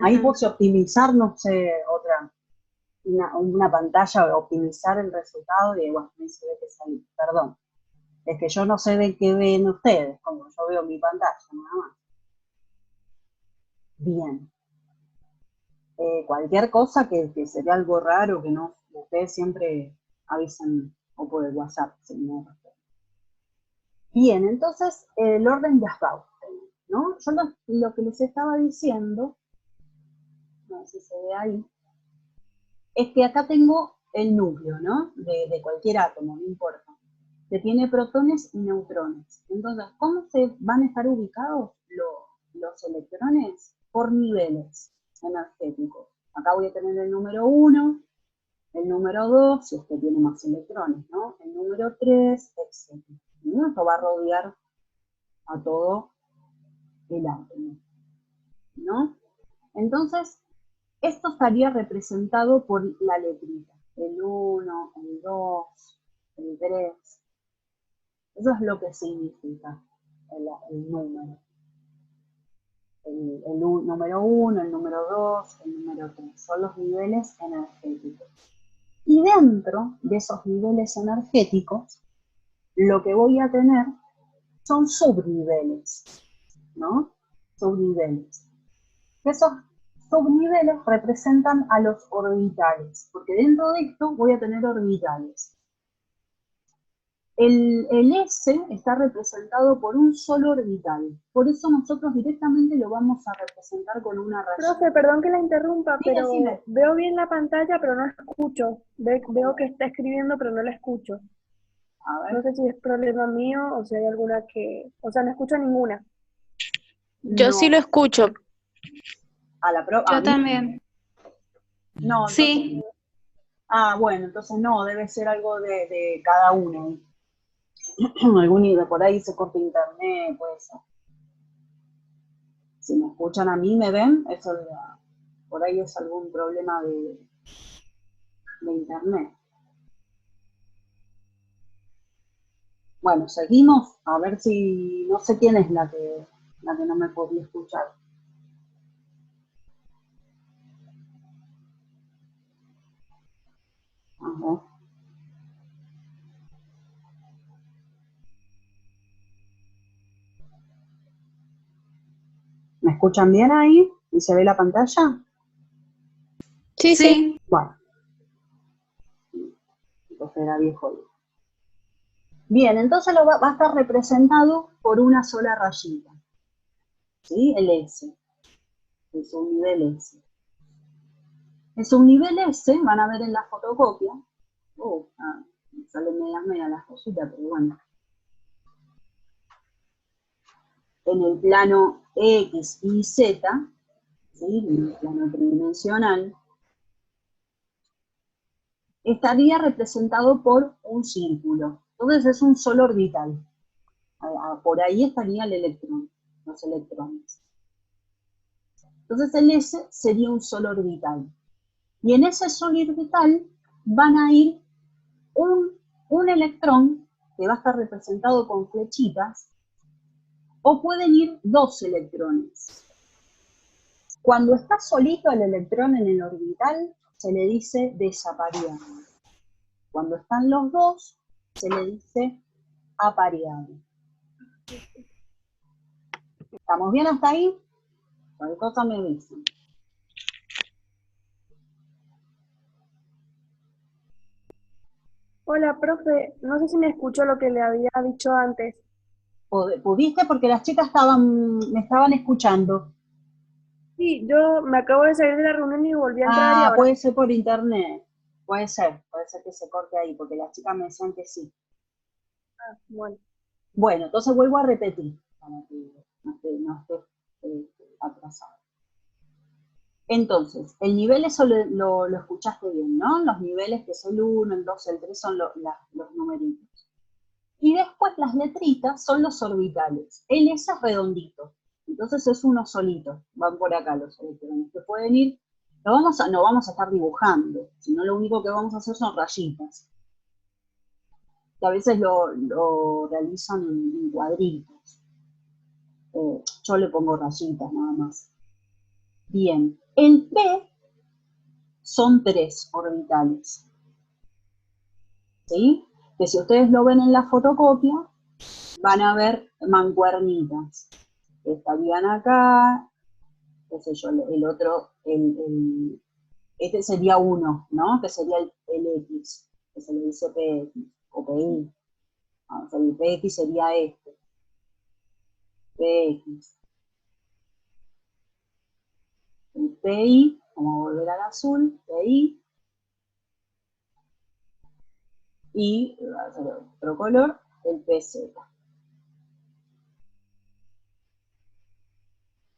Ahí Ajá. puse optimizar, no sé, una pantalla, optimizar el resultado y bueno, me se ve que salí. Perdón, es que yo no sé de qué ven ustedes, como yo veo mi pantalla, nada más. Bien. Cualquier cosa que se vea algo raro, que no, ustedes siempre avisen o por el WhatsApp, si no. Bien, entonces el orden de Asbach, ¿no? Yo lo que les estaba diciendo, no sé si se ve ahí, es que acá tengo el núcleo, ¿no? De cualquier átomo, no importa, que tiene protones y neutrones. Entonces, ¿cómo se van a estar ubicados los electrones? Por niveles energéticos. Acá voy a tener el número uno, el número 2, si es que tiene más electrones, ¿no? El número 3, etc. Y esto va a rodear a todo el átomo, ¿no? Entonces, esto estaría representado por la letrita, el uno, el 2, el 3. Eso es lo que significa el número. El número uno, el número 2, el número 3. Son los niveles energéticos. Y dentro de esos niveles energéticos, lo que voy a tener son subniveles, ¿no? Subniveles. Esos subniveles representan a los orbitales, porque dentro de esto voy a tener orbitales. El S está representado por un solo orbital, por eso nosotros directamente lo vamos a representar con una Profe, rayita. perdón que la interrumpa, Sí, pero decime. veo bien la pantalla, pero no la escucho. Veo que está escribiendo, pero no la escucho. A No ver. sé si es problema mío o si hay alguna que... O sea, no escucho ninguna. Yo sí lo No, escucho. a Yo mí, también. no, entonces, Sí. bueno, entonces no, debe ser algo de cada uno. Algún por ahí se corta internet, puede ser. Si me escuchan a mí, me ven, eso por ahí es algún problema de internet. Bueno, seguimos, a ver si, no sé quién es la que no me podía escuchar. A ver. ¿Me escuchan bien ahí? ¿Y se ve la pantalla? Sí, sí. Bueno, entonces era viejo. Bien, entonces va a estar representado por una sola rayita, ¿sí? El S, el subnivel S. El subnivel S, van a ver en la fotocopia, salen medias las cositas, pero bueno. En el plano X y Z, ¿sí? En el plano tridimensional, estaría representado por un círculo. Entonces es un solo orbital. Por ahí estaría el electrón, los electrones. Entonces el S sería un solo orbital. Y en ese solo orbital van a ir un electrón que va a estar representado con flechitas, o pueden ir dos electrones. Cuando está solito el electrón en el orbital, se le dice desapareado. Cuando están los dos, se le dice apareado. ¿Estamos bien hasta ahí? Cualquier cosa me dicen. Hola, profe. No sé si me escuchó lo que le había dicho antes. ¿Pudiste? Porque las chicas me estaban escuchando. Sí, yo me acabo de salir de la reunión y volví a entrar y ahora... Puede ser por internet. Puede ser que se corte ahí, porque las chicas me decían que sí. Ah, bueno. Bueno, entonces vuelvo a repetir, para que no esté atrasado. Entonces, el nivel, eso lo escuchaste bien, ¿no? Los niveles que es el 1, el 2, el 3 son los numeritos. Y después las letritas son los orbitales. El S es redondito, entonces es uno solito. Van por acá los electrones que pueden ir. No vamos a estar dibujando, sino lo único que vamos a hacer son rayitas. Que a veces lo realizan en cuadritos. Yo le pongo rayitas nada más. Bien, el P son 3 orbitales, ¿sí? Que si ustedes lo ven en la fotocopia, van a ver mancuernitas. Estarían acá, qué sé yo, el otro, este sería 1, ¿no? Que sería el X, que se le dice PX o PI. O sea, el PX sería este. PX. El PI, vamos a volver al azul, PI. Y, va a ser otro color, el PZ.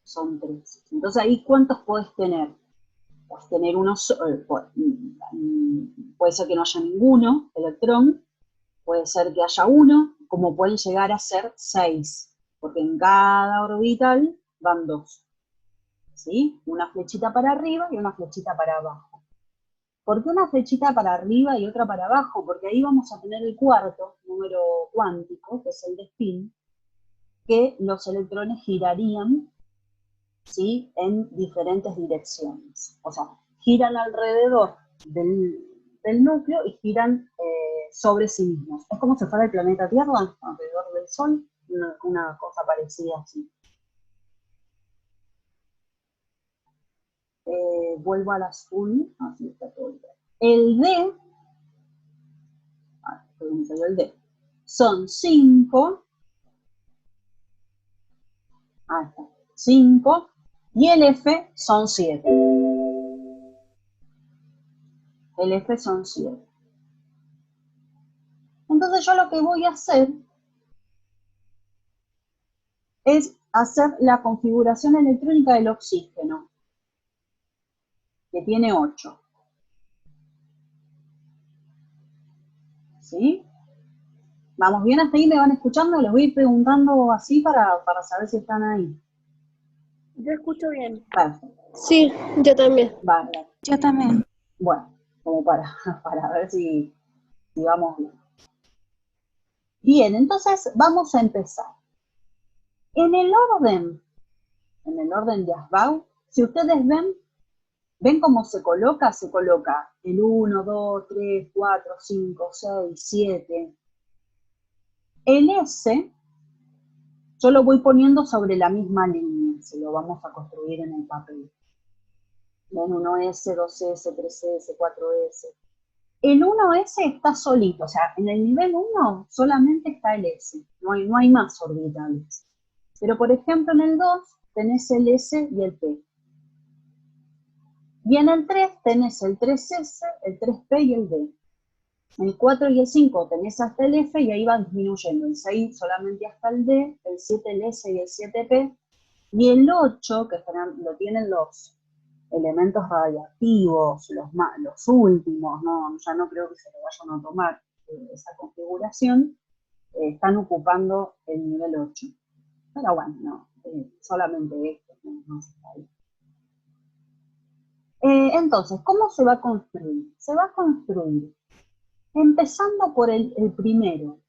Son 3. Entonces ahí, ¿cuántos podés tener? Puedes tener uno solo, puede ser que no haya ninguno electrón, puede ser que haya uno, como pueden llegar a ser 6, porque en cada orbital van 2, ¿sí? Una flechita para arriba y una flechita para abajo. ¿Por qué una flechita para arriba y otra para abajo? Porque ahí vamos a tener el cuarto número cuántico, que es el de spin, que los electrones girarían, ¿sí? En diferentes direcciones. O sea, giran alrededor del núcleo y giran sobre sí mismos. Es como si fuera el planeta Tierra alrededor del Sol, una cosa parecida así. Vuelvo al azul, así está todo bien. El D, me salió el D, son 5, ahí está, 5, y el F son 7. El F son 7. Entonces yo lo que voy a hacer es hacer la configuración electrónica del oxígeno, que tiene 8. ¿Sí? ¿Vamos bien hasta ahí? ¿Me van escuchando? Les voy a ir preguntando así para saber si están ahí. Yo escucho bien. Perfecto. Sí, yo también. Vale. Yo también. Bueno, como para ver si vamos bien. Bien, entonces vamos a empezar. En el orden de Ashbaugh, si ustedes ven cómo se coloca el 1, 2, 3, 4, 5, 6, 7. El S, yo lo voy poniendo sobre la misma línea, se lo vamos a construir en el papel. Ven 1S, 2S, 3S, 4S. El 1S está solito, o sea, en el nivel 1 solamente está el S, no hay más orbitales. Pero por ejemplo en el 2 tenés el S y el P. Y en el 3 tenés el 3S, el 3P y el D. El 4 y el 5 tenés hasta el F y ahí va disminuyendo. El 6 solamente hasta el D, el 7 el S y el 7P. Y el 8, que lo tienen los elementos radiactivos, los últimos, ya no creo que se lo vayan a tomar esa configuración, están ocupando el nivel 8. Pero bueno, no, solamente esto no está ahí. Entonces, ¿cómo se va a construir? Se va a construir empezando por el primero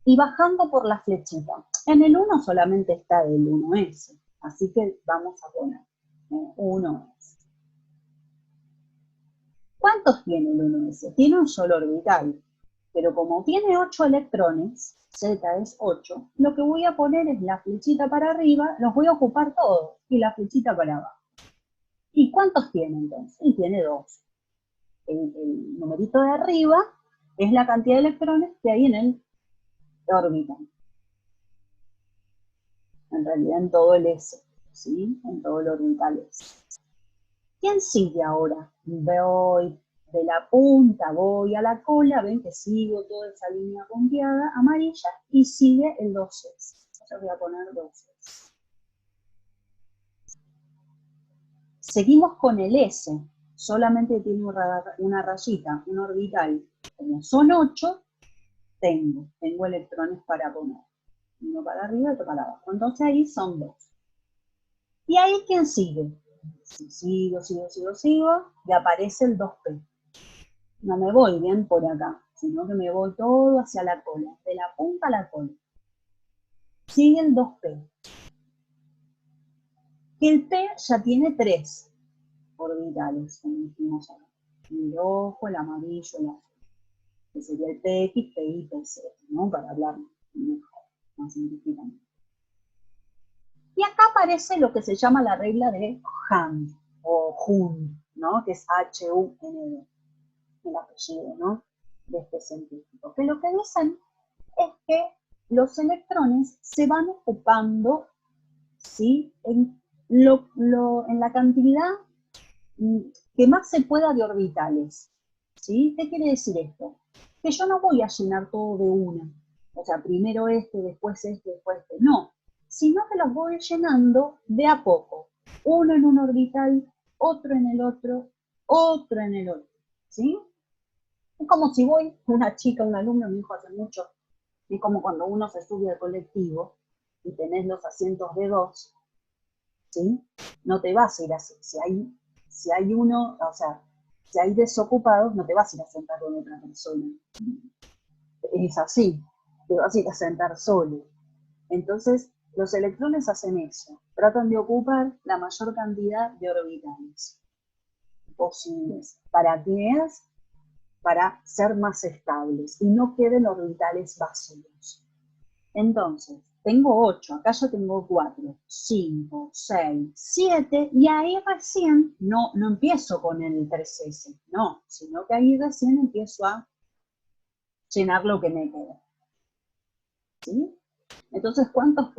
y bajando por la flechita. En el 1 solamente está el 1S, así que vamos a poner 1S. ¿Cuántos tiene el 1S? Tiene un solo orbital, pero como tiene 8 electrones, Z es 8, lo que voy a poner es la flechita para arriba, los voy a ocupar todos, y la flechita para abajo. ¿Y cuántos tiene entonces? Y tiene 2. El numerito de arriba es la cantidad de electrones que hay en el orbital. En realidad en todo el S, ¿sí? En todo el orbital S. ¿Quién sigue ahora? Voy de la punta, voy a la cola, ven que sigo toda esa línea punteada amarilla y sigue el 2S. Yo voy a poner 2S. Seguimos con el S, solamente tiene una rayita, un orbital. Como son 8, tengo electrones para poner. Uno para arriba y otro para abajo. Entonces ahí son 2. ¿Y ahí quién sigue? Si sigo, y aparece el 2P. No me voy bien por acá, sino que me voy todo hacia la cola, de la punta a la cola. Sigue el 2P. El P ya tiene 3 orbitales, como dijimos ahora. El rojo, el amarillo, el azul. Que sería el PX, PY, PZ, ¿no? Para hablar mejor, más científicamente. Y acá aparece lo que se llama la regla de Hund, o Hund, ¿no? Que es H-U-N-D, el apellido, ¿no? De este científico. Que lo que dicen es que los electrones se van ocupando, ¿sí? En la cantidad que más se pueda de orbitales, ¿sí? ¿Qué quiere decir esto? Que yo no voy a llenar todo de una, o sea, primero después después no, sino que los voy llenando de a poco, uno en un orbital, otro en el otro, otro en el otro, ¿sí? Es como si voy, una chica, un alumno me dijo hace mucho, es como cuando uno se sube al colectivo y tenés los asientos de 2, ¿sí? No te vas a ir así, si hay uno, o sea, si hay desocupados, no te vas a ir a sentar con otra persona. Es así, te vas a ir a sentar solo. Entonces, los electrones hacen eso, tratan de ocupar la mayor cantidad de orbitales posibles. ¿Para qué es? Para ser más estables y no queden orbitales vacíos. Entonces, tengo 8, acá yo tengo 4, 5, 6, 7, y ahí recién no empiezo con el 3S, no, sino que ahí recién empiezo a llenar lo que me queda. ¿Sí? Entonces, ¿cuántos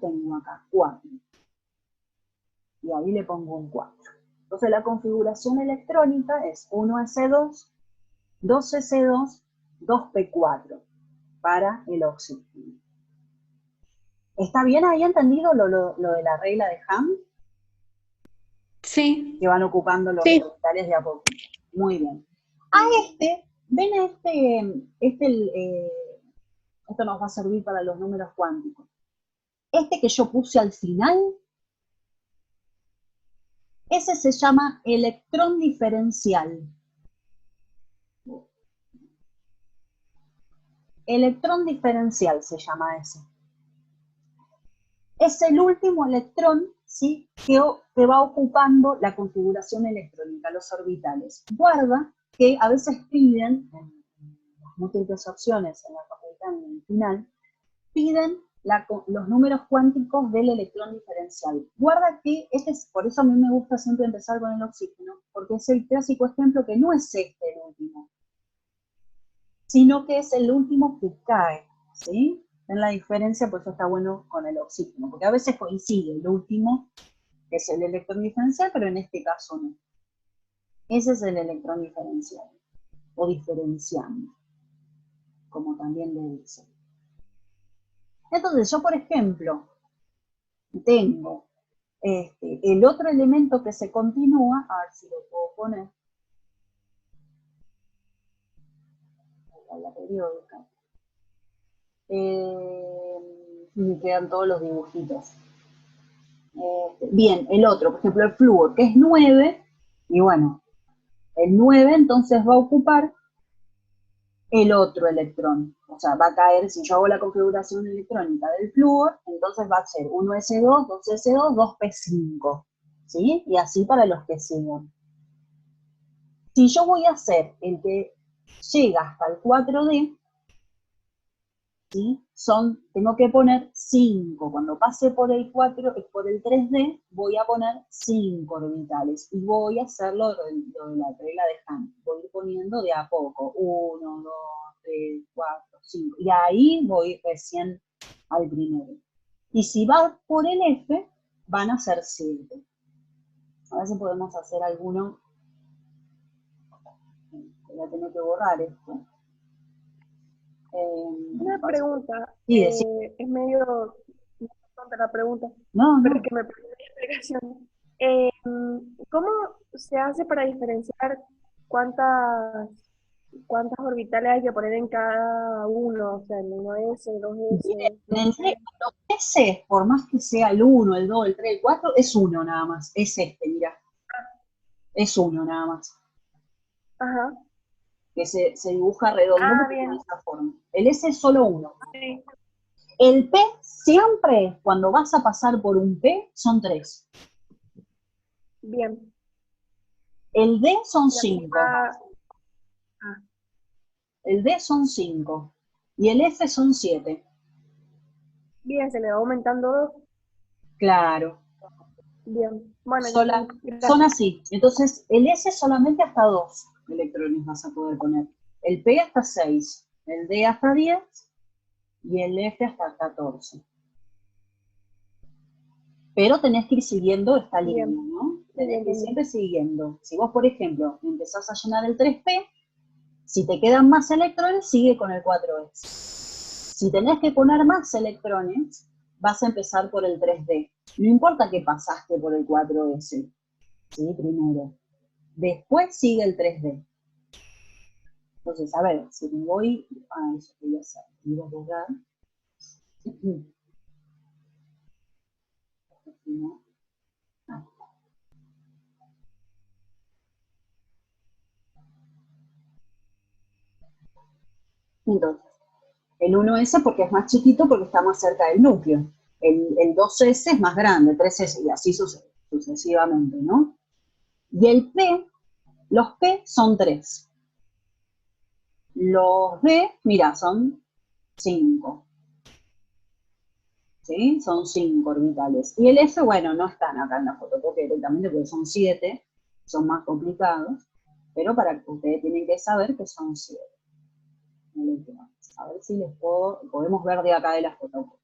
tengo acá? 4. Y ahí le pongo un 4. Entonces, la configuración electrónica es 1S2, 2S2, 2P4 para el oxígeno. ¿Está bien ahí entendido lo de la regla de Hund? Sí. Que van ocupando los Sí. orbitales de a poco. Muy bien. ¿Ven esto nos va a servir para los números cuánticos? Este que yo puse al final, ese se llama electrón diferencial. Electrón diferencial se llama ese. Es el último electrón, ¿sí? que va ocupando la configuración electrónica, los orbitales. Guarda que a veces piden, en las múltiples opciones en la facultad en el final, piden los números cuánticos del electrón diferencial. Guarda que por eso a mí me gusta siempre empezar con el oxígeno, porque es el clásico ejemplo que no es el último, sino que es el último que cae, ¿sí? En la diferencia, pues eso está bueno con el oxígeno, porque a veces coincide el último, que es el electrón diferencial, pero en este caso no. Ese es el electrón diferencial, o diferenciando, como también le dicen. Entonces, yo, por ejemplo, tengo el otro elemento que se continúa, a ver si lo puedo poner, la periódica, me quedan todos los dibujitos. Bien, el otro, por ejemplo, el flúor, que es 9, y bueno, el 9 entonces va a ocupar el otro electrón. O sea, va a caer, si yo hago la configuración electrónica del flúor, entonces va a ser 1S2, 2S2, 2P5, ¿sí? Y así para los que siguen. Si yo voy a hacer el que llega hasta el 4D, ¿sí? Tengo que poner 5. Cuando pase por el 3D, voy a poner 5 orbitales. Y voy a hacer lo de la regla de Hund. Voy a ir poniendo de a poco. 1, 2, 3, 4, 5. Y ahí voy recién al primero. Y si va por el F, van a ser 7. A ver si podemos hacer alguno. Voy a tener que borrar esto. Una pregunta, Sí, es medio tonta la pregunta, no. pero es que me perdí la explicación. ¿Cómo se hace para diferenciar cuántas orbitales hay que poner en cada uno? O sea, el 1S, el 2S, Los S, por más que sea el 1, el 2, el 3, el 4, es 1 nada más. Es mirá. Es 1 nada más. Ajá. Que se dibuja redondo Ah, de bien. esta forma. El S es solo 1. Sí. El P siempre, cuando vas a pasar por un P, son 3. Bien. El D son La 5. misma- Ah, El D son 5. Y el F son 7. bien, se le va aumentando 2. Claro. Bien. Bueno, ya entendí. Son Gracias. así. Entonces, el S solamente hasta 2 electrones vas a poder poner. El P hasta 6. El D hasta 10. Y el F hasta 14. Pero tenés que ir siguiendo esta línea, Bien. ¿no? Sí, Tenés que ir entendí. siempre siguiendo. Si vos, por ejemplo, empezás a llenar el 3P, si te quedan más electrones, sigue con el 4S. Si tenés que poner más electrones, vas a empezar por el 3D. No importa que pasaste por el 4S, ¿sí? Primero. Después sigue el 3D. Entonces, a ver, si me voy a eso que voy a hacer, voy a borrar. ¿No? Entonces, el 1S porque es más chiquito porque está más cerca del núcleo. El 2S es más grande, el 3S y así sucesivamente, ¿no? Y el P, los P son 3. Los B, mira, son 5. ¿Sí? Son 5 orbitales. Y el F, bueno, no están acá en la fotocopia directamente porque son 7, son más complicados, pero para que ustedes tienen que saber que son 7. A ver si les podemos ver de acá de la fotocopia.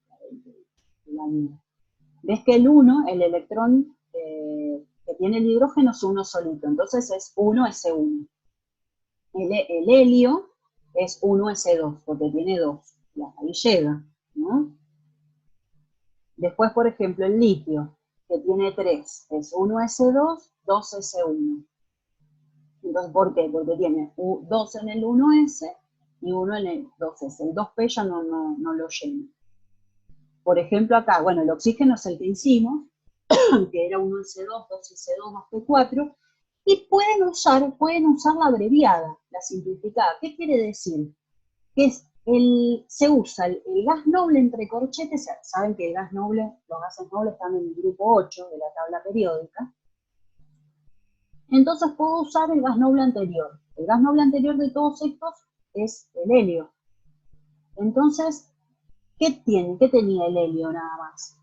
Ves que el 1, el electrón que tiene el hidrógeno es uno solito, entonces es 1s1. El helio es 1s2, porque tiene 2, y hasta ahí llega, ¿no? Después, por ejemplo, el litio, que tiene 3, es 1s2, 2s1. Entonces, ¿por qué? Porque tiene 2 en el 1s y 1 en el 2s. El 2p ya no lo llena. Por ejemplo, acá, bueno, el oxígeno es el que hicimos, que era 1s2, 2s2, 2p4, y pueden usar la abreviada, la simplificada. ¿Qué quiere decir? Que se usa el gas noble entre corchetes. Saben que los gases nobles están en el grupo 8 de la tabla periódica. Entonces puedo usar el gas noble anterior. El gas noble anterior de todos estos es el helio. Entonces, ¿qué tenía el helio nada más?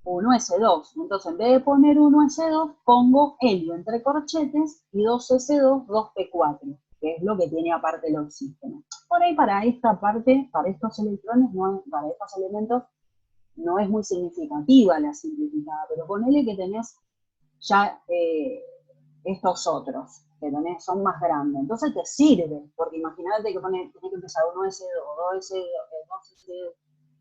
1s2. Entonces, en vez de poner 1s2, pongo helio entre corchetes y 2s2, 2p4, que es lo que tiene aparte el oxígeno. Por ahí para esta parte, para estos electrones, para estos elementos, no es muy significativa la simplificada, pero ponele que tenés ya estos otros, que son más grandes. Entonces te sirve, porque imagínate que tenés que empezar 1s2, 2s2,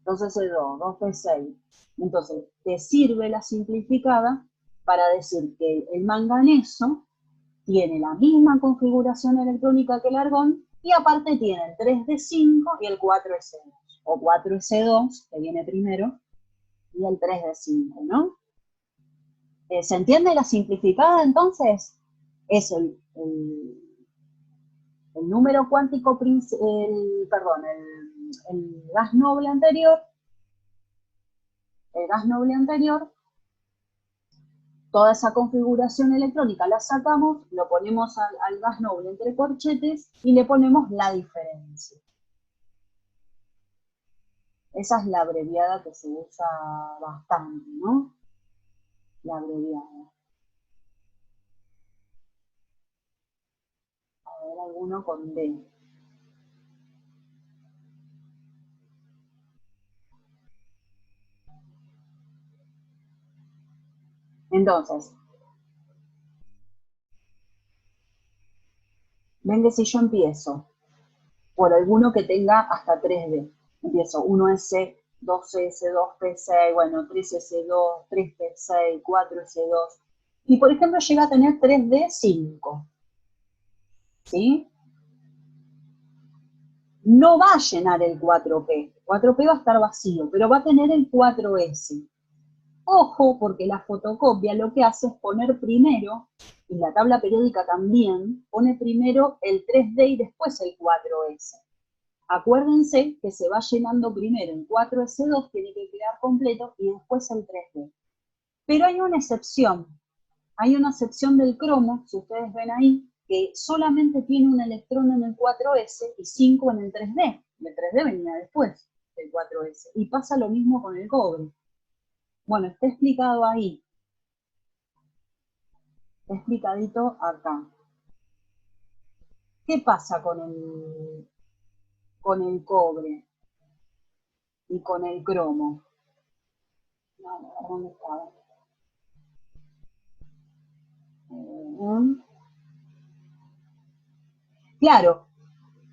2s2, 2p6. Entonces te sirve la simplificada para decir que el manganeso tiene la misma configuración electrónica que el argón y aparte tiene el 3d5 y el 4s2, o 4s2, que viene primero, y el 3d5, ¿no? ¿Se entiende la simplificada entonces? Es el número cuántico, el gas noble anterior, toda esa configuración electrónica la sacamos, lo ponemos al gas noble entre corchetes y le ponemos la diferencia. Esa es la abreviada que se usa bastante, ¿no? La abreviada. A ver, alguno con D. Entonces, ven que si yo empiezo por alguno que tenga hasta 3D, empiezo 1S, 2S, 2P6, bueno, 3S2, 3P6, 4S2, y por ejemplo llega a tener 3D5, ¿sí? No va a llenar el 4P, 4P va a estar vacío, pero va a tener el 4S. Ojo, porque la fotocopia lo que hace es poner primero, y la tabla periódica también, pone primero el 3D y después el 4S. Acuérdense que se va llenando primero el 4s2, tiene que quedar completo, y después el 3d. Pero hay una excepción del cromo, si ustedes ven ahí, que solamente tiene un electrón en el 4s y 5 en el 3d. El 3d venía después del 4s. Y pasa lo mismo con el cobre. Bueno, está explicado ahí. Está explicadito acá. ¿Qué pasa con el cobre y con el cromo? No, ¿dónde estaba? Claro,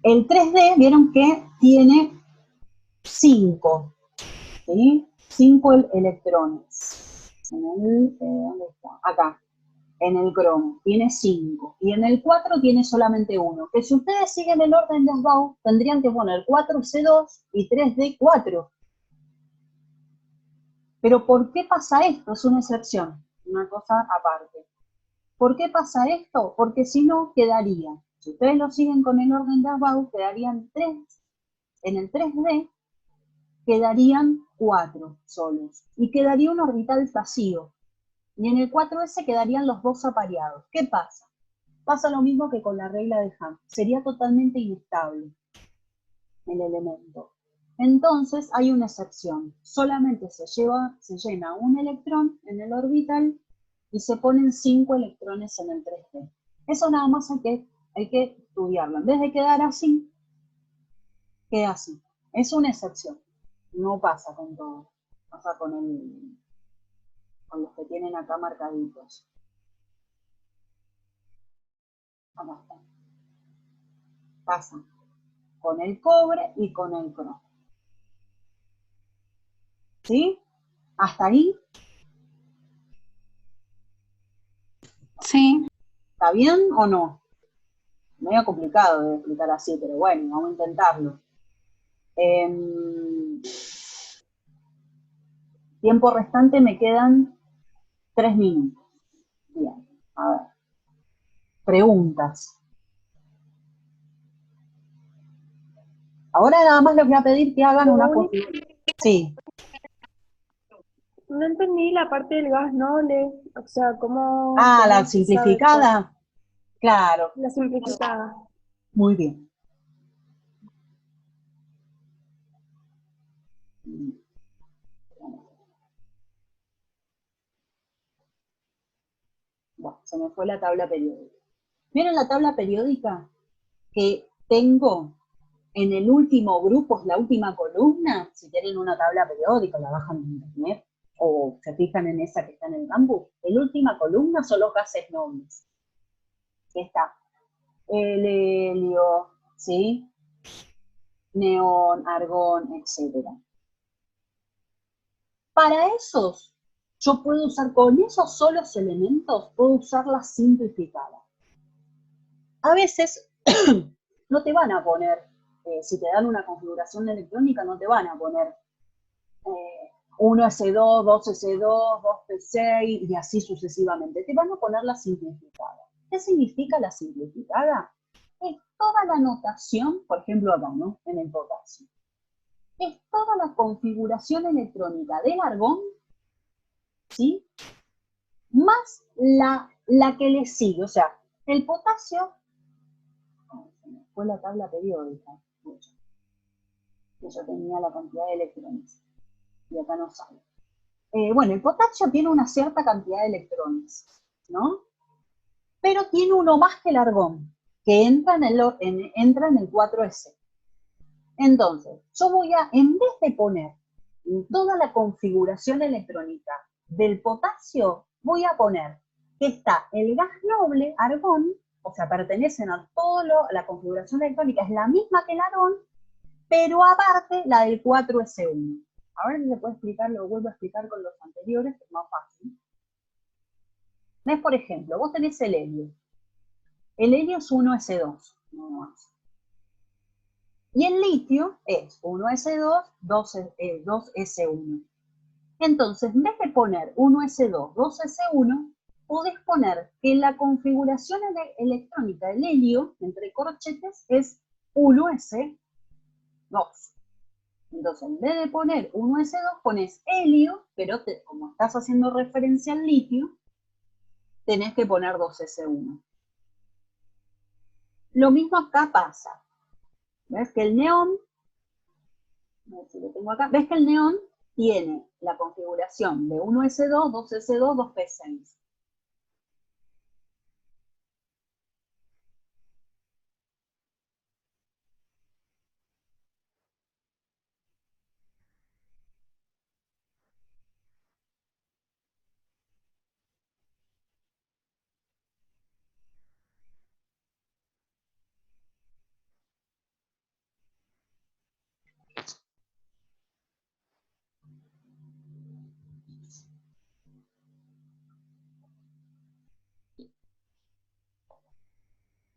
el 3D, vieron que tiene 5, ¿sí? 5 electrones. ¿Dónde está? Acá, en el cromo, tiene 5. Y en el 4 tiene solamente 1. Que si ustedes siguen el orden de Ashbaugh, tendrían que poner 4C2 y 3D4. Pero ¿por qué pasa esto? Es una excepción, una cosa aparte. ¿Por qué pasa esto? Porque si no, quedaría, si ustedes lo siguen con el orden de Ashbaugh, quedarían 3, en el 3D quedarían 4 solos, y quedaría un orbital vacío, y en el 4S quedarían los dos apareados. ¿Qué pasa? Pasa lo mismo que con la regla de Hahn, sería totalmente inestable el elemento. Entonces hay una excepción, solamente se llena un electrón en el orbital y se ponen 5 electrones en el 3D. Eso nada más hay que estudiarlo. En vez de quedar así, queda así. Es una excepción. No pasa con todo. Pasa con los que tienen acá marcaditos. Acá está. Pasa con el cobre y con el cromo. ¿Sí? ¿Hasta ahí? Sí. ¿Está bien o no? Medio complicado de explicar así, pero bueno, vamos a intentarlo. Tiempo restante, me quedan 3 minutos. Bien, a ver. Preguntas. Ahora nada más les voy a pedir que hagan una configuración. Sí. No entendí la parte del gas noble, o sea, cómo La se sabe simplificada. Claro, la simplificada. muy bien. Bueno, se me fue la tabla periódica. ¿Vieron la tabla periódica que tengo en el último grupo, es la última columna? Si tienen una tabla periódica, la bajan de internet o se fijan en esa que está en el campus. La última columna son los gases nobles. Está el helio, ¿sí? Neón, argón, etc. Para esos, yo puedo usar, con esos solos elementos, puedo usar la simplificada. A veces no te van a poner, si te dan una configuración electrónica, no te van a poner 1S2, 2S2, 2P6 y así sucesivamente. Te van a poner la simplificada. ¿Qué significa la simplificada? Es toda la notación, por ejemplo acá, ¿no? En el potasio. Es toda la configuración electrónica del argón, ¿sí? Más la que le sigue. O sea, el potasio, se me fue la tabla periódica, que yo tenía la cantidad de electrones, y acá no sale. Bueno, el potasio tiene una cierta cantidad de electrones, ¿no? Pero tiene uno más que el argón, que entra en el 4S. Entonces, yo voy a, en vez de poner toda la configuración electrónica del potasio, voy a poner que está el gas noble, argón, o sea, pertenecen a toda la configuración electrónica, es la misma que el argón, pero aparte la del 4S1. A ver si se puede explicar, lo vuelvo a explicar con los anteriores, que es más fácil. ¿Ves, por ejemplo, vos tenés el helio. El helio es 1S2, no más. Y el litio es 1S2, 2S1. Entonces, en vez de poner 1S2, 2S1, podés poner que la configuración electrónica del helio, entre corchetes, es 1S, 2. Entonces, en vez de poner 1s2, pones helio, pero como estás haciendo referencia al litio, tenés que poner 2s1. Lo mismo acá pasa. ¿Ves que el neón, a ver si lo tengo acá, ves que el neón tiene la configuración de 1s2, 2s2, 2p6.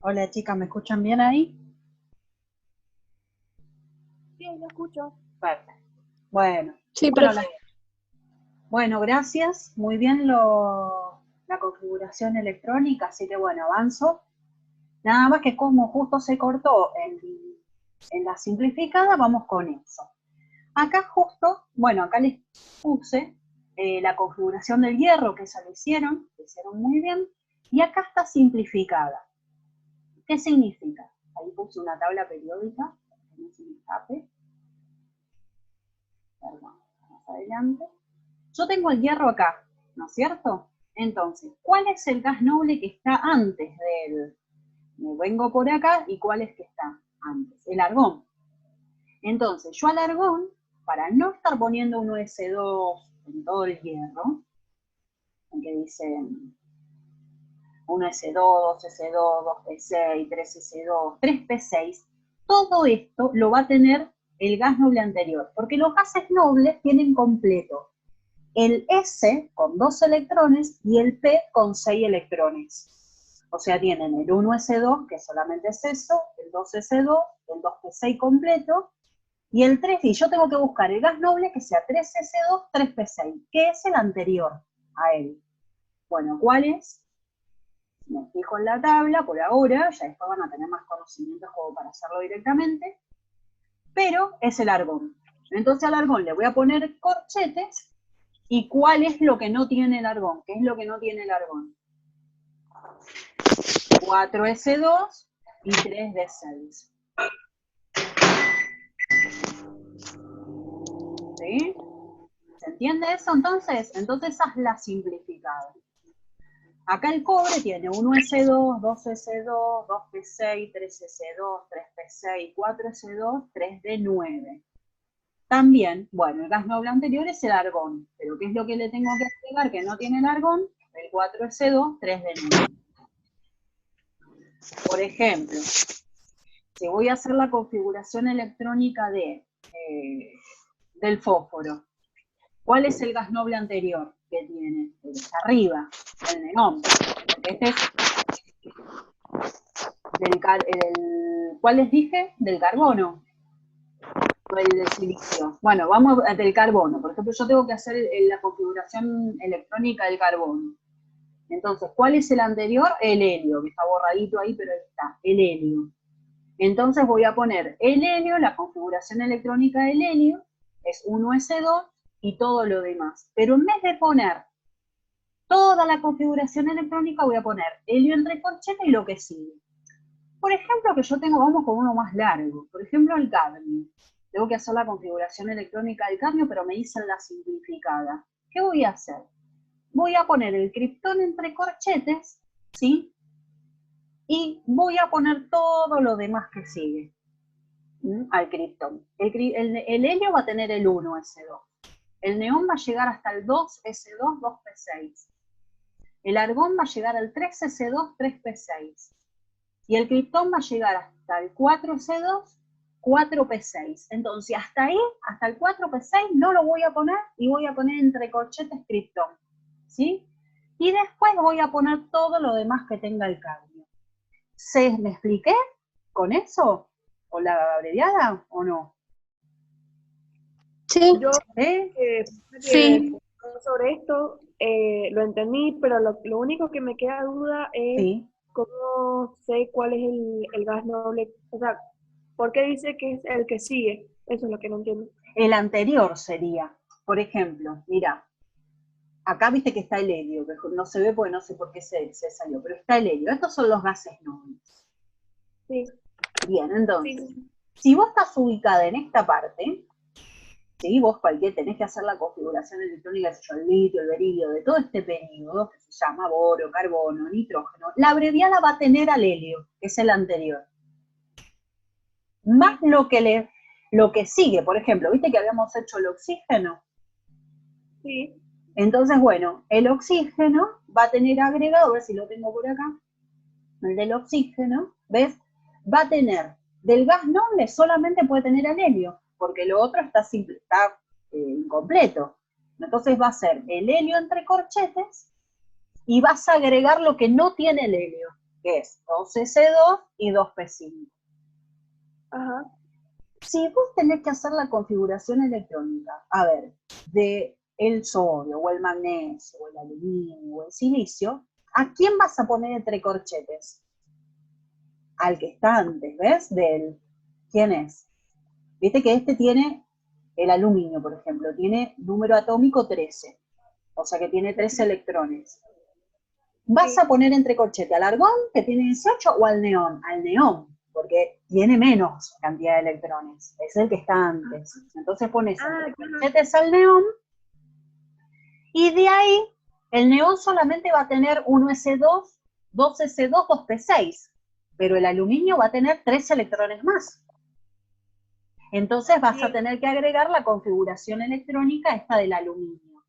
Hola chicas, ¿me escuchan bien ahí? Sí, lo escucho. Perfecto. Bueno, Sí, bueno, profe. bueno, gracias. Muy bien la configuración electrónica, así que bueno, avanzo. Nada más que como justo se cortó en la simplificada, vamos con eso. Acá justo, bueno, acá les puse la configuración del hierro, que esa lo hicieron muy bien, y acá está simplificada. ¿Qué significa? Ahí puse una tabla periódica, para que no se me escape. Perdón, más adelante. Yo tengo el hierro acá, ¿no es cierto? Entonces, ¿cuál es el gas noble que está antes del? Me vengo por acá, ¿y cuál es que está antes? El argón. Entonces, yo al argón, para no estar poniendo un S2 en todo el hierro, que dice 1S2, 2S2, 2P6, 3S2, 3P6, todo esto lo va a tener el gas noble anterior, porque los gases nobles tienen completo el S con 2 electrones y el P con 6 electrones. O sea, tienen el 1S2, que solamente es eso, el 2S2, el 2P6 completo, y el 3, y yo tengo que buscar el gas noble que sea 3S2, 3P6, que es el anterior a él. Bueno, ¿cuál es? Me fijo en la tabla por ahora, ya después van a tener más conocimientos como para hacerlo directamente, pero es el argón. Entonces al argón le voy a poner corchetes. ¿Y cuál es lo que no tiene el argón? ¿Qué es lo que no tiene el argón? 4S2 y 3D6. ¿Sí? ¿Se entiende eso entonces? Entonces esa es la simplificada. Acá el cobre tiene 1S2, 2S2, 2P6, 3S2, 3P6, 4S2, 3D9. También, bueno, el gas noble anterior es el argón, pero ¿qué es lo que le tengo que agregar que no tiene el argón? El 4S2, 3D9. Por ejemplo, si voy a hacer la configuración electrónica del fósforo, ¿cuál es el gas noble anterior que tiene? El que está arriba, el neón. Porque este es ¿cuál les dije? Del carbono. O el del silicio. Bueno, vamos del carbono. Por ejemplo, yo tengo que hacer la configuración electrónica del carbono. Entonces, ¿cuál es el anterior? El helio, que está borradito ahí, pero ahí está, el helio. Entonces voy a poner el helio, la configuración electrónica del helio, es 1S2 y todo lo demás. Pero en vez de poner toda la configuración electrónica, voy a poner helio entre corchetes y lo que sigue. Por ejemplo, que yo tengo, vamos con uno más largo, por ejemplo el cadmio. Tengo que hacer la configuración electrónica del cadmio, pero me dicen la simplificada. ¿Qué voy a hacer? Voy a poner el criptón entre corchetes, ¿sí? Y voy a poner todo lo demás que sigue al criptón. El helio va a tener el 1S2. El neón va a llegar hasta el 2S2, 2P6. El argón va a llegar al 3S2, 3P6. Y el criptón va a llegar hasta el 4S2, 4P6. Entonces, hasta ahí, hasta el 4P6, no lo voy a poner y voy a poner entre corchetes criptón. ¿Sí? Y después voy a poner todo lo demás que tenga el cadmio. ¿Me expliqué con eso? ¿O la abreviada o no? Sí, Yo ¿Eh? sí. sobre esto lo entendí, pero lo único que me queda duda es Sí. cómo sé cuál es el gas noble, o sea, ¿Por qué dice que es el que sigue? Eso es lo que no entiendo. El anterior sería, por ejemplo, mira, acá viste que está el helio, que no se ve porque no sé por qué se salió, pero está el helio. Estos son los gases nobles. Sí. Bien, entonces, Sí. si vos estás ubicada en esta parte, ¿sí? Vos tenés que hacer la configuración electrónica, el litio, el berilio, de todo este periodo, que se llama boro, carbono, nitrógeno, la abreviada va a tener al helio, que es el anterior. Más lo que sigue, por ejemplo, ¿viste que habíamos hecho el oxígeno? Sí. Entonces, bueno, el oxígeno va a tener agregado, a ver si lo tengo por acá, el del oxígeno, ¿ves? Va a tener, del gas noble solamente puede tener al helio, porque lo otro está incompleto. Entonces va a ser el helio entre corchetes y vas a agregar lo que no tiene el helio, que es 2S2 y 2P5. Ajá. Si vos tenés que hacer la configuración electrónica, a ver, de el sodio, o el magnesio, o el aluminio, o el silicio, ¿a quién vas a poner entre corchetes? Al que está antes, ¿ves? ¿Quién es? Viste que este tiene, el aluminio, por ejemplo, tiene número atómico 13, o sea que tiene 13 electrones. ¿Vas Sí. a poner entre corchete al argón, que tiene 18, o al neón? Al neón, porque tiene menos cantidad de electrones, es el que está antes. Entonces pones entre corchetes al neón, y de ahí el neón solamente va a tener 1s2, 2s2, 2p6, pero el aluminio va a tener 3 electrones más. Entonces vas a tener que agregar la configuración electrónica esta del aluminio.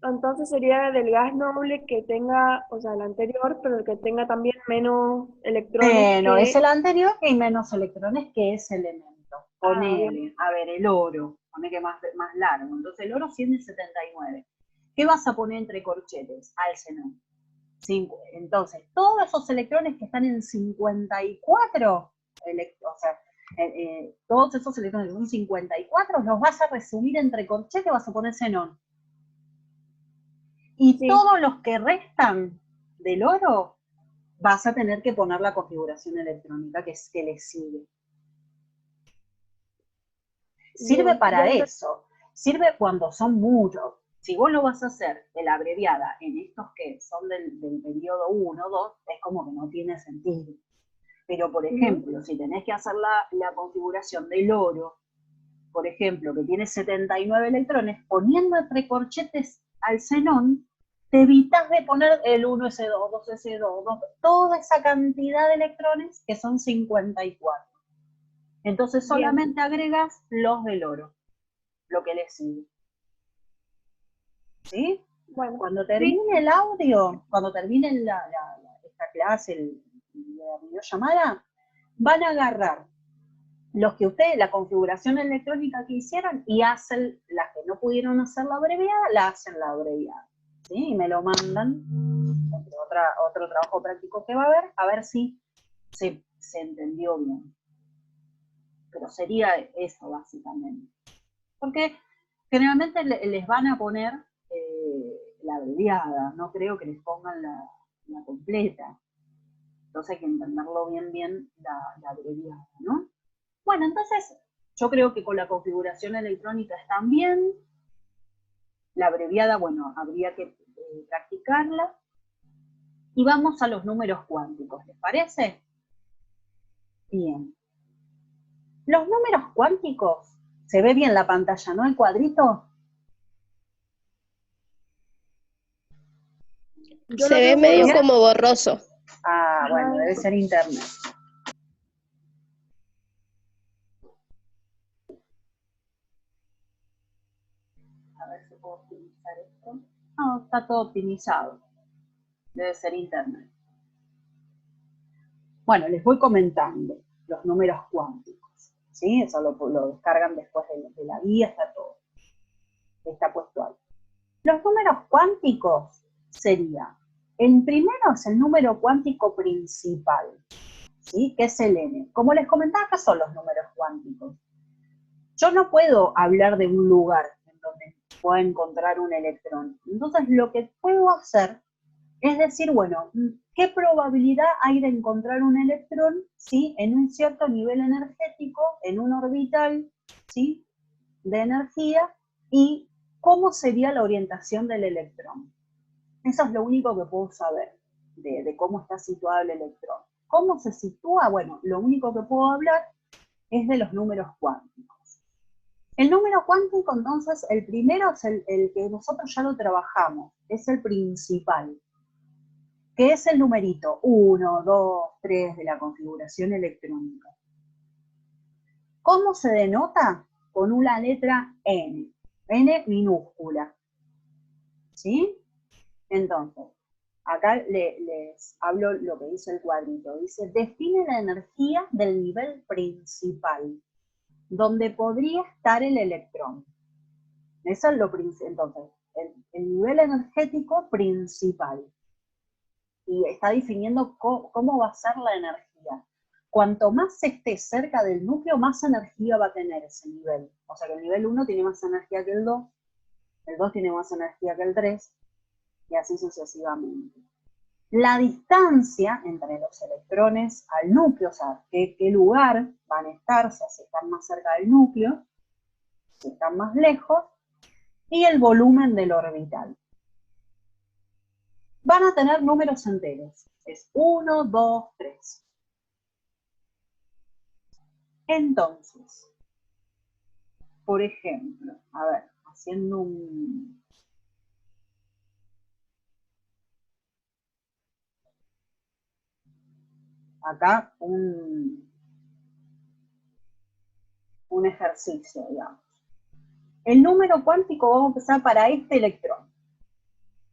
Entonces sería del gas noble que tenga, o sea, el anterior, pero el que tenga también menos electrones No, que... es el anterior que hay menos electrones que ese elemento. Ponele, bien. a ver, el oro, pone que más largo. Entonces el oro 179. ¿Qué vas a poner entre corchetes? Al xenón. Entonces, todos esos electrones que están en 54, o sea, todos esos electrones que son 54, los vas a resumir entre corchetes, vas a poner xenón. Y Sí. todos los que restan del oro, vas a tener que poner la configuración electrónica que le sigue. Sirve Bien, para ya eso. Sirve cuando son muchos. Si vos lo vas a hacer de la abreviada en estos que son del periodo 1, 2, es como que no tiene sentido. Pero, por ejemplo, si tenés que hacer la configuración del oro, por ejemplo, que tiene 79 electrones, poniendo entre corchetes al xenón, te evitas de poner el 1s2, 2s2, toda esa cantidad de electrones que son 54. Entonces solamente agregas los del oro, lo que le sigue. ¿Sí? Bueno, Cuando termine el audio, cuando termine esta clase, la videollamada, van a agarrar los que ustedes, la configuración electrónica que hicieron, y hacen las que no pudieron hacer la abreviada, la hacen la abreviada. ¿Sí? Y me lo mandan, entre otro trabajo práctico que va a ver si se entendió bien. Pero sería eso básicamente. Porque generalmente les van a poner la abreviada, no creo que les pongan la completa. Entonces hay que entenderlo bien la abreviada, ¿no? Bueno, entonces yo creo que con la configuración electrónica están bien. La abreviada, bueno, habría que practicarla. Y vamos a los números cuánticos, ¿les parece? Bien. Los números cuánticos, ¿se ve bien la pantalla, no? El cuadrito. Se ve medio como borroso. Ah, bueno, debe ser internet. A ver si puedo optimizar esto. No, está todo optimizado. Debe ser internet. Bueno, les voy comentando los números cuánticos. ¿Sí? Eso lo descargan después de la guía, está todo. Está puesto ahí. Los números cuánticos sería, el primero es el número cuántico principal, ¿sí? Que es el n. Como les comentaba, ¿qué son los números cuánticos? Yo no puedo hablar de un lugar en donde pueda encontrar un electrón. Entonces, lo que puedo hacer es decir, bueno, ¿qué probabilidad hay de encontrar un electrón, ¿sí?, en un cierto nivel energético, en un orbital, ¿sí?, de energía, y cómo sería la orientación del electrón? Eso es lo único que puedo saber de cómo está situado el electrón. ¿Cómo se sitúa? Bueno, lo único que puedo hablar es de los números cuánticos. El número cuántico, entonces, el primero es el que nosotros ya lo trabajamos, es el principal, que es el numerito 1, 2, 3 de la configuración electrónica. ¿Cómo se denota? Con una letra N, N minúscula, ¿sí? Entonces, acá les hablo lo que dice el cuadrito. Dice, define la energía del nivel principal, donde podría estar el electrón. Eso es lo principal. Entonces, el nivel energético principal. Y está definiendo cómo va a ser la energía. Cuanto más esté cerca del núcleo, más energía va a tener ese nivel. O sea que el nivel 1 tiene más energía que el 2 tiene más energía que el 3, y así sucesivamente. La distancia entre los electrones al núcleo, o sea, qué lugar van a estar, si están más cerca del núcleo, si están más lejos, y el volumen del orbital. Van a tener números enteros, es 1, 2, 3. Entonces, por ejemplo, a ver, haciendo un... acá un ejercicio, digamos. El número cuántico, vamos a empezar para este electrón.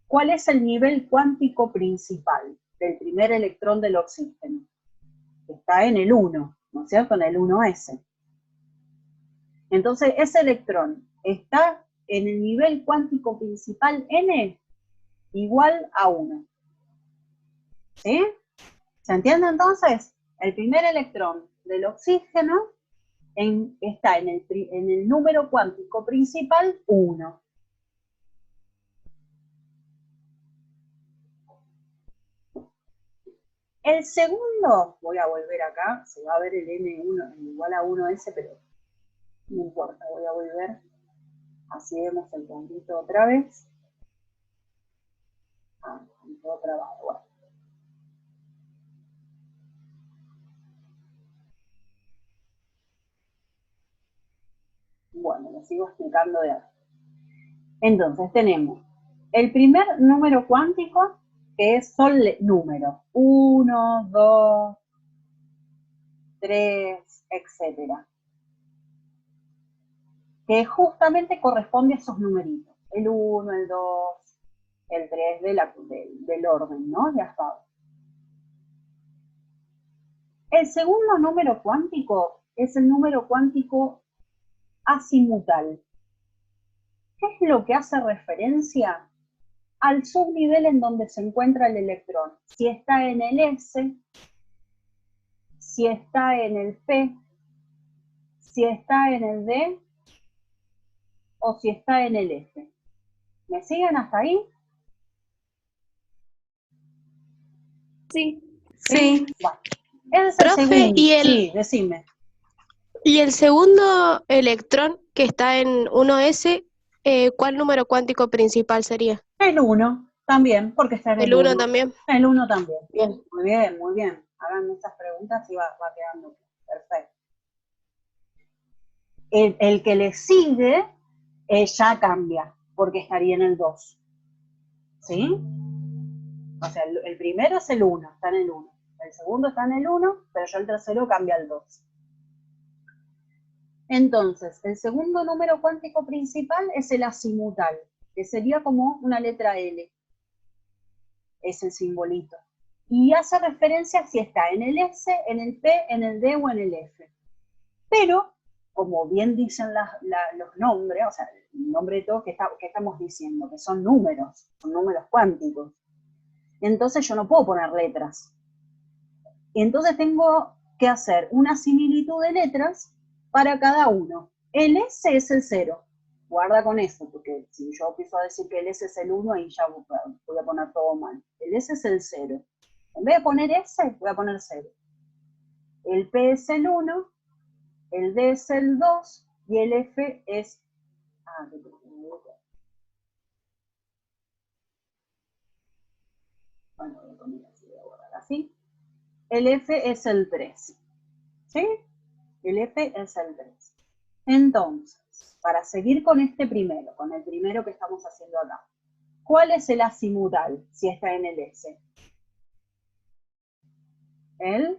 ¿Cuál es el nivel cuántico principal del primer electrón del oxígeno? Está en el 1, ¿no es cierto? En el 1s. Entonces, ese electrón está en el nivel cuántico principal n igual a 1. ¿Sí? ¿Se entiende entonces? El primer electrón del oxígeno está en el número cuántico principal 1. El segundo, voy a volver acá, se va a ver el N1 igual a 1S, pero no importa, voy a volver. Así vemos el puntito otra vez. Todo trabado, bueno. Bueno, lo sigo explicando de ahora. Entonces tenemos el primer número cuántico, que son números 1, 2, 3, etc. Que justamente corresponde a esos numeritos. El 1, el 2, el 3 del orden, ¿no? Ya está. El segundo número cuántico es el número cuántico azimutal. ¿Qué es lo que hace referencia al subnivel en donde se encuentra el electrón? Si está en el S, si está en el P, si está en el D, o si está en el F. ¿Me siguen hasta ahí? Sí. Sí. Bueno, ese es el Profe, segundo. sí, decime. y el segundo electrón que está en 1s, ¿cuál número cuántico principal sería? El 1 también, porque está en el ¿El 1 1. también? El 1 también. Bien. Muy bien, muy bien. Hagan estas preguntas y va quedando perfecto. El que le sigue ya cambia, porque estaría en el 2. ¿Sí? O sea, el primero es el 1, está en el 1. El segundo está en el 1, pero ya el tercero cambia al 2. Entonces, el segundo número cuántico principal es el azimutal, que sería como una letra L. Es el simbolito. Y hace referencia si está en el S, en el P, en el D o en el F. Pero, como bien dicen los nombres, o sea, el nombre de todo que estamos diciendo, que son números cuánticos. Entonces yo no puedo poner letras. Entonces tengo que hacer una similitud de letras para cada uno. El S es el 0. Guarda con eso, porque si yo empiezo a decir que el S es el 1, ahí ya voy a poner todo mal. El S es el 0. En vez de poner S, voy a poner 0. El P es el 1, el D es el 2 y el F es... Bueno, voy a poner así, voy a borrar así. El F es el 3. ¿Sí? El F es el 3. Entonces, para seguir con este primero, con el primero que estamos haciendo acá, ¿cuál es el azimutal si está en el S? El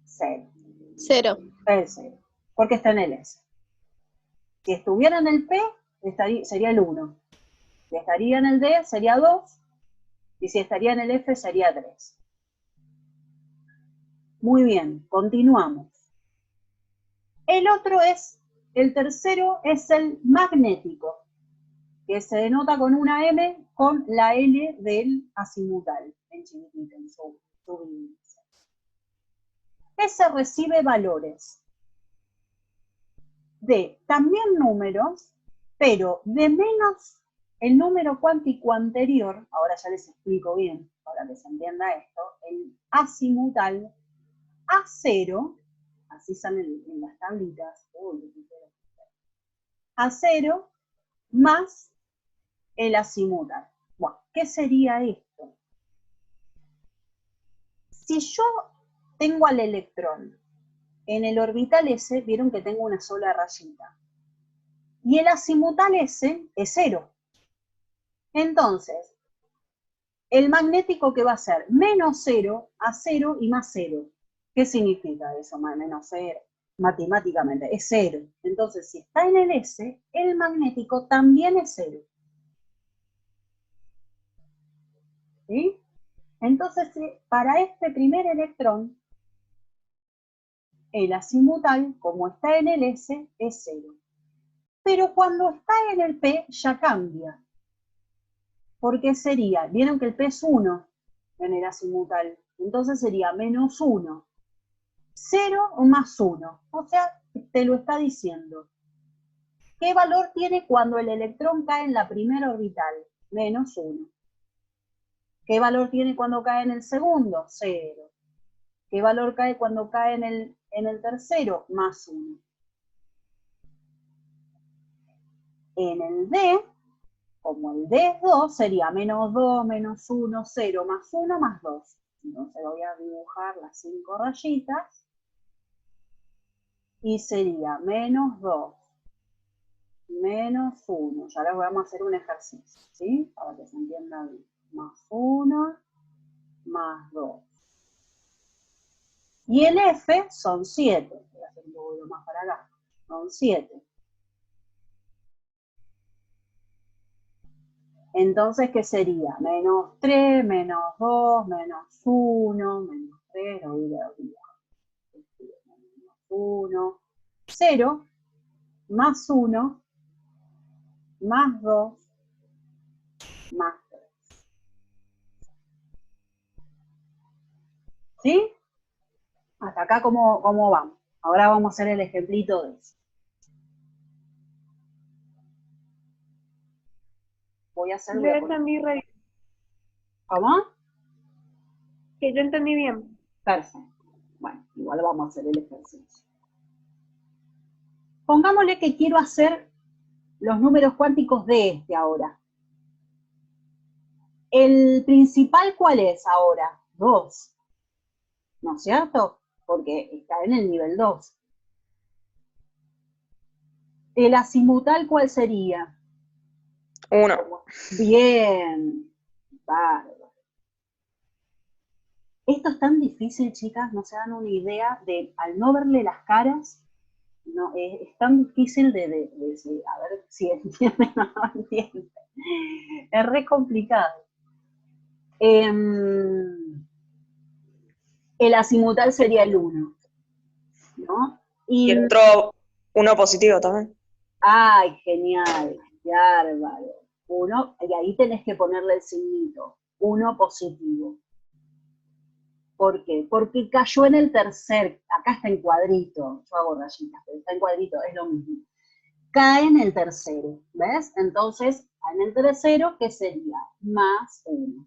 0. 0. El 0. Porque está en el S. Si estuviera en el P, sería el 1. Si estaría en el D, sería 2. Y si estaría en el F, sería 3. Muy bien, continuamos. El tercero es el magnético, que se denota con una M con la L del azimutal, en chiquitito, en su índice. Ese recibe valores de también números, pero de menos el número cuántico anterior, ahora ya les explico bien, para que se entienda esto, el azimutal A0, así salen en las tablitas, A0 más el azimutal. Bueno, ¿qué sería esto? Si yo tengo al electrón en el orbital S, vieron que tengo una sola rayita. Y el azimutal S es 0. Entonces, el magnético que va a ser menos 0 a 0 y más 0. ¿Qué significa eso, menos 0? Matemáticamente, es 0. Entonces, si está en el S, el magnético también es 0. ¿Sí? Entonces, para este primer electrón, el azimutal, como está en el S, es 0. Pero cuando está en el P, ya cambia. Porque sería, vieron que el P es 1 en el azimutal, entonces sería menos 1. 0 o más 1. O sea, te lo está diciendo. ¿Qué valor tiene cuando el electrón cae en la primera orbital? Menos 1. ¿Qué valor tiene cuando cae en el segundo? 0. ¿Qué valor cae cuando cae en el tercero? Más 1. En el D, como el D es 2, sería menos 2, menos 1, 0, más 1, más 2. Entonces voy a dibujar las 5 rayitas. Y sería menos 2, menos 1. Ya les vamos a hacer un ejercicio, ¿sí? Para que se entienda bien. Más 1, más 2. Y el F son 7. Voy a hacer un poquito más para acá. Son 7. Entonces, ¿qué sería? Menos 3, menos 2, menos 1, menos 3, lo voy a dibujar. Menos 1, 0, más 1, más 2, más 3. ¿Sí? Hasta acá, ¿cómo vamos? Ahora vamos a hacer el ejemplito de eso. Voy a hacer... Yo entendí, ¿Cómo? que yo entendí bien. Perfecto. Bueno, igual vamos a hacer el ejercicio. Pongámosle que quiero hacer los números cuánticos de este ahora. ¿El principal cuál es ahora? 2. ¿No es cierto? Porque está en el nivel 2. ¿El azimutal cuál sería? 1. Bien. Bárbaro. Esto es tan difícil, chicas, no se dan una idea de, al no verle las caras, no, es tan difícil de a ver si entienden o no entienden. Es re complicado. El azimutal sería el 1, ¿no? Y el otro 1 positivo también. Ay, genial, bárbaro. 1, y ahí tenés que ponerle el signito, 1 positivo. ¿Por qué? Porque cayó en el tercer, acá está en cuadrito, yo hago rayitas, pero está en cuadrito, es lo mismo. Cae en el tercero, ¿ves? Entonces, en el tercero, ¿qué sería? Más 1.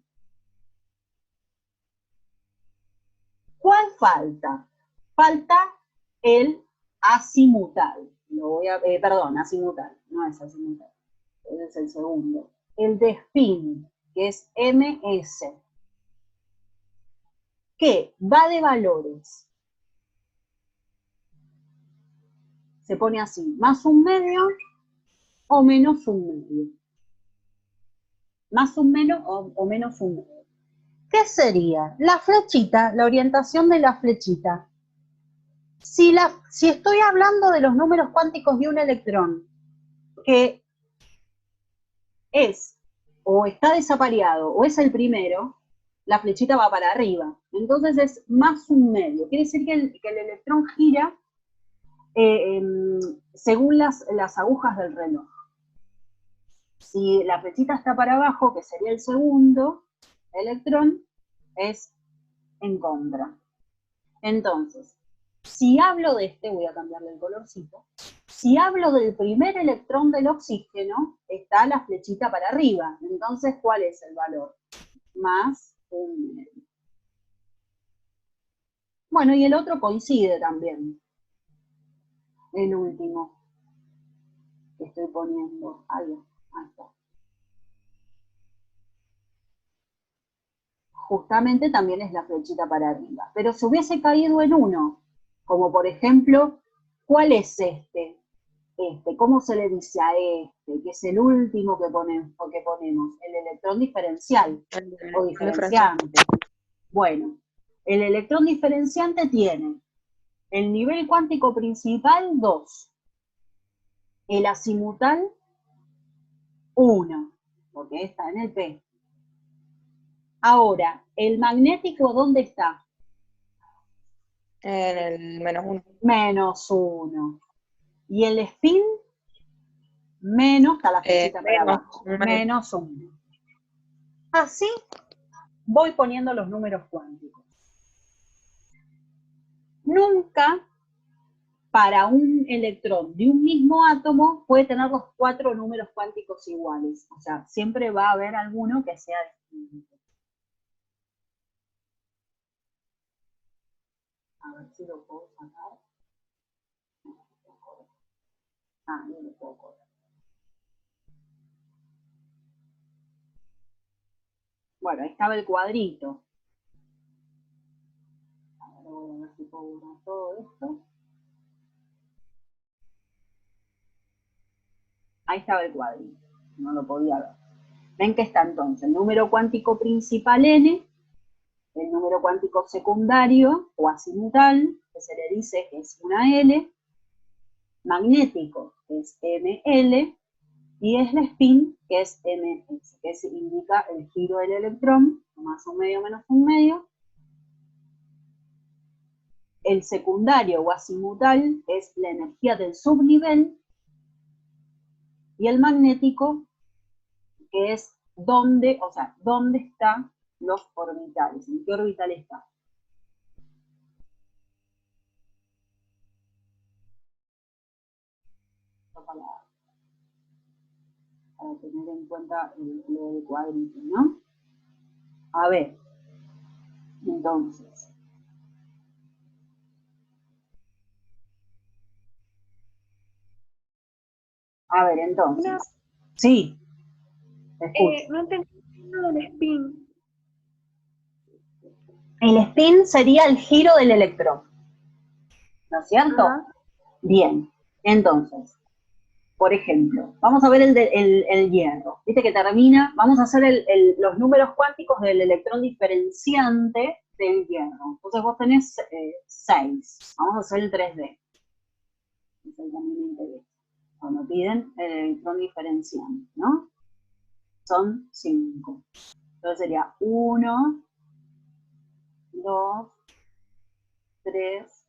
falta? Falta el azimutal. Azimutal, no es azimutal. Ese es el segundo. El de spin, que es MS, que va de valores. Se pone así, más un medio o menos un medio. Más un menos o menos un medio. ¿Qué sería? La flechita, la orientación de la flechita. Si estoy hablando de los números cuánticos de un electrón, que es o está desapareado o es el primero, la flechita va para arriba. Entonces es más un medio. Quiere decir que el electrón gira según las agujas del reloj. Si la flechita está para abajo, que sería el segundo electrón, es en contra. Entonces, si hablo de voy a cambiarle el colorcito, si hablo del primer electrón del oxígeno, está la flechita para arriba. Entonces, ¿cuál es el valor? Más un medio. Bueno, y el otro coincide también. El último que estoy poniendo. Ahí está. Justamente también es la flechita para arriba. Pero si hubiese caído en uno, como por ejemplo, ¿cuál es este? ¿Cómo se le dice a este? Que es el último que ponemos, el electrón diferencial o diferenciante. Bueno, el electrón diferenciante tiene el nivel cuántico principal 2, el azimutal 1, porque está en el P. Ahora, ¿el magnético dónde está? En el -1. -1. Y el spin, menos, está la flechita para abajo, -1. Así voy poniendo los números cuánticos. Nunca para un electrón de un mismo átomo puede tener los 4 números cuánticos iguales. O sea, siempre va a haber alguno que sea distinto. A ver si lo puedo sacar. No lo puedo cortar. Bueno, ahí estaba el cuadrito. Ahora voy a ver si puedo borrar todo esto. Ahí estaba el cuadrito. No lo podía ver. Ven que está entonces el número cuántico principal N, el número cuántico secundario o azimutal, que se le dice que es una L, magnético, que es ML, y es el spin, que es MS, que indica el giro del electrón, más un medio menos un medio. El secundario o azimutal es la energía del subnivel, y el magnético, que es dónde están los orbitales, en qué orbital está. Para tener en cuenta lo del cuadrito, ¿no? A ver, entonces. Sí, te escucho. No entendí nada del spin. El spin sería el giro del electrón, ¿no es cierto? Ajá. Bien, entonces, por ejemplo, vamos a ver el hierro. Viste que termina, vamos a hacer los números cuánticos del electrón diferenciante del hierro. Entonces vos tenés 6, vamos a hacer el 3D. Eso también me interesa. Cuando piden el electrón diferenciante, ¿no? Son 5. Entonces sería 1, 2, 3,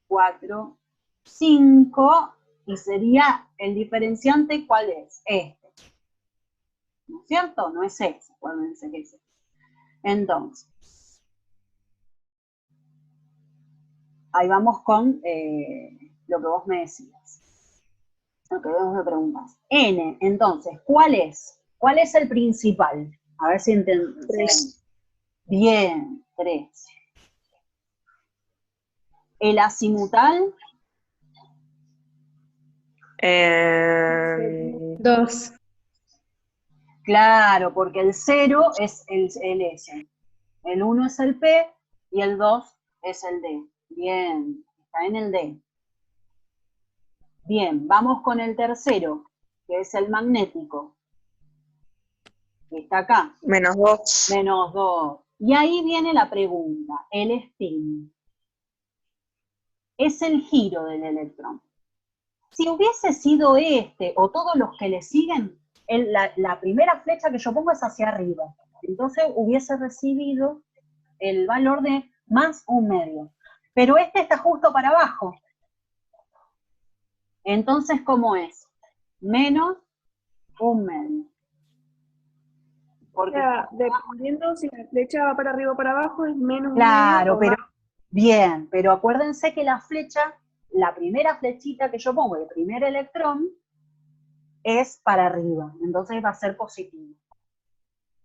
4, 5, y sería el diferenciante, ¿cuál es? Este. ¿No es cierto? No es ese, acuérdense que es ese. Entonces, ahí vamos con lo que vos me decías. Lo que vos me preguntás. N, entonces, ¿cuál es? ¿Cuál es el principal? A ver si entendemos. 3. Bien, 3. El azimutal, 2. claro, porque el 0 es el S, el 1 es el P y el 2 es el D. Bien, está en el D. Bien, vamos con el tercero, que es el magnético. Está acá. -2. Menos 2. Y ahí viene la pregunta, el spin. Es el giro del electrón. Si hubiese sido este o todos los que le siguen, la primera flecha que yo pongo es hacia arriba. Entonces hubiese recibido el valor de más 1/2. Pero este está justo para abajo. Entonces, ¿cómo es? Menos 1/2. O sea, dependiendo si la flecha va para arriba o para abajo, es menos 1/2 Claro, o pero más. bien, pero acuérdense que la flecha, la primera flechita que yo pongo, el primer electrón, es para arriba, entonces va a ser positivo.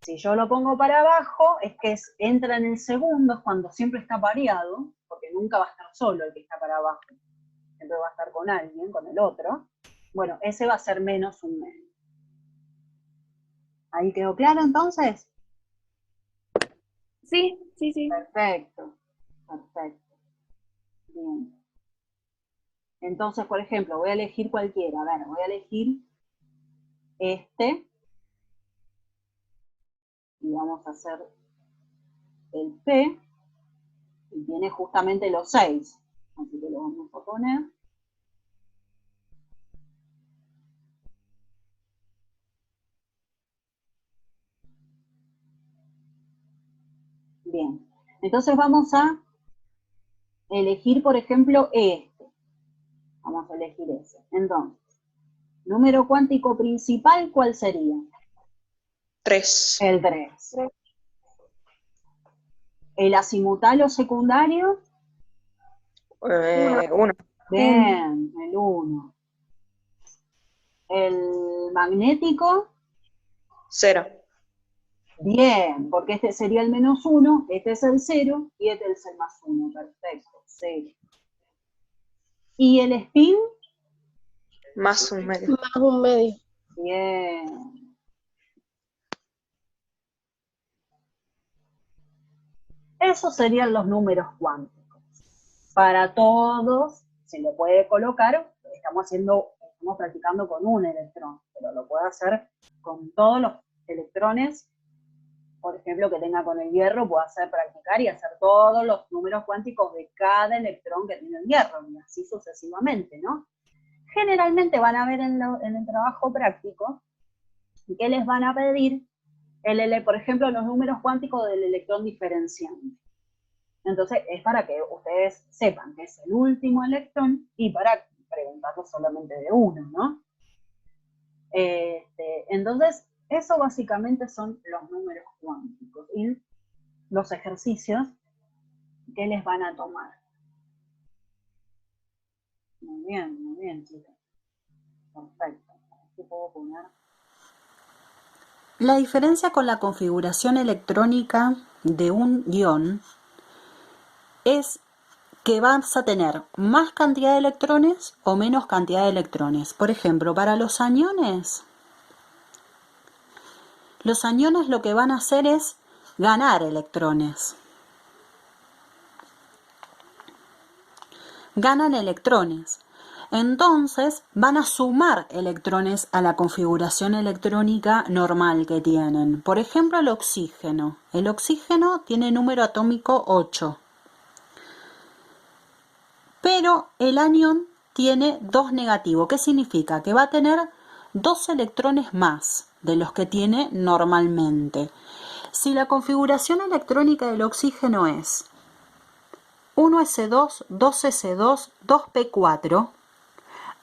Si yo lo pongo para abajo, es que entra en el segundo, es cuando siempre está pareado, porque nunca va a estar solo el que está para abajo, siempre va a estar con alguien, con el otro. Bueno, ese va a ser menos 1/2. ¿Ahí quedó claro entonces? Sí. Perfecto, perfecto. Bien. Entonces, por ejemplo, voy a elegir cualquiera. A ver, voy a elegir este. Y vamos a hacer el P. Y tiene justamente los 6. Así que lo vamos a poner. Bien. Entonces vamos a elegir, por ejemplo, este. Vamos a elegir ese. Entonces, número cuántico principal, ¿cuál sería? 3. El 3. El azimutal o secundario, 1. bien, el 1. El magnético, 0. bien, porque este sería el menos 1, este es el 0 y este es el más 1, perfecto, 0. ¿Y el spin? Más 1/2. Más 1/2. Bien. Esos serían los números cuánticos. Para todos se le puede colocar, estamos practicando con un electrón, pero lo puede hacer con todos los electrones, por ejemplo, que tenga con el hierro, puede hacer practicar y hacer todos los números cuánticos de cada electrón que tiene el hierro, y así sucesivamente, ¿no? Generalmente van a ver en el trabajo práctico que les van a pedir, por ejemplo, los números cuánticos del electrón diferenciante. Entonces, es para que ustedes sepan que es el último electrón y para preguntarlo solamente de uno, ¿no? Entonces, eso básicamente son los números cuánticos y los ejercicios que les van a tomar. Muy bien, chicos. Perfecto. Aquí puedo poner. La diferencia con la configuración electrónica de un ion es que vas a tener más cantidad de electrones o menos cantidad de electrones. Por ejemplo, para los aniones lo que van a hacer es ganar electrones. Ganan electrones. Entonces van a sumar electrones a la configuración electrónica normal que tienen. Por ejemplo, el oxígeno. El oxígeno tiene número atómico 8. Pero el anión tiene 2 negativo. ¿Qué significa? Que va a tener 2 electrones más de los que tiene normalmente. Si la configuración electrónica del oxígeno es 1s2, 2s2, 2p4,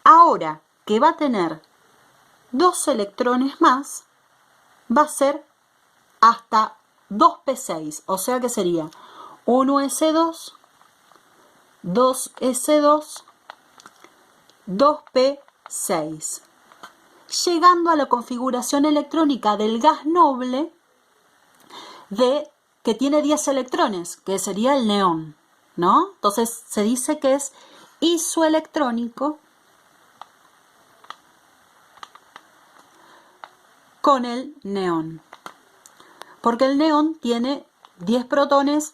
ahora que va a tener 2 electrones más, va a ser hasta 2p6, o sea que sería 1s2, 2s2, 2p6, llegando a la configuración electrónica del gas noble que tiene 10 electrones, que sería el neón. ¿no? Entonces se dice que es isoelectrónico con el neón. Porque el neón tiene 10 protones,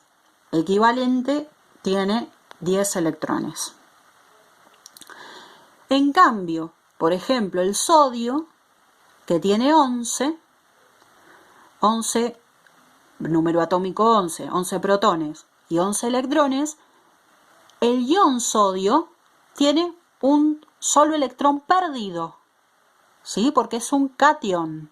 equivalente tiene 10 electrones. En cambio, por ejemplo, el sodio, que tiene 11, número atómico 11 protones y 11 electrones, el ion sodio tiene un solo electrón perdido, ¿sí? Porque es un catión.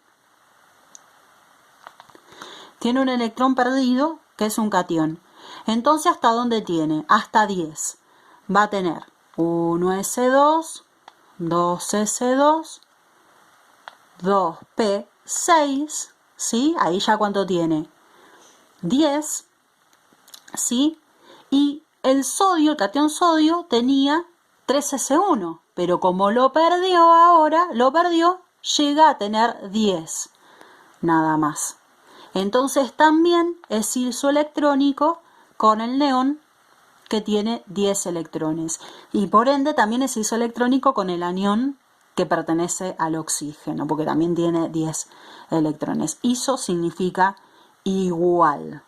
Tiene un electrón perdido que es un catión. Entonces, ¿hasta dónde tiene? Hasta 10. Va a tener 1s2, 2s2, 2p6, ¿sí? Ahí ya ¿cuánto tiene? 10, ¿sí? Y el sodio, el catión sodio, tenía 3s1, pero como lo perdió, llega a tener 10, nada más. Entonces también es isoelectrónico con el neón, que tiene 10 electrones. Y por ende también es isoelectrónico con el anión, que pertenece al oxígeno, porque también tiene 10 electrones. Iso significa igual.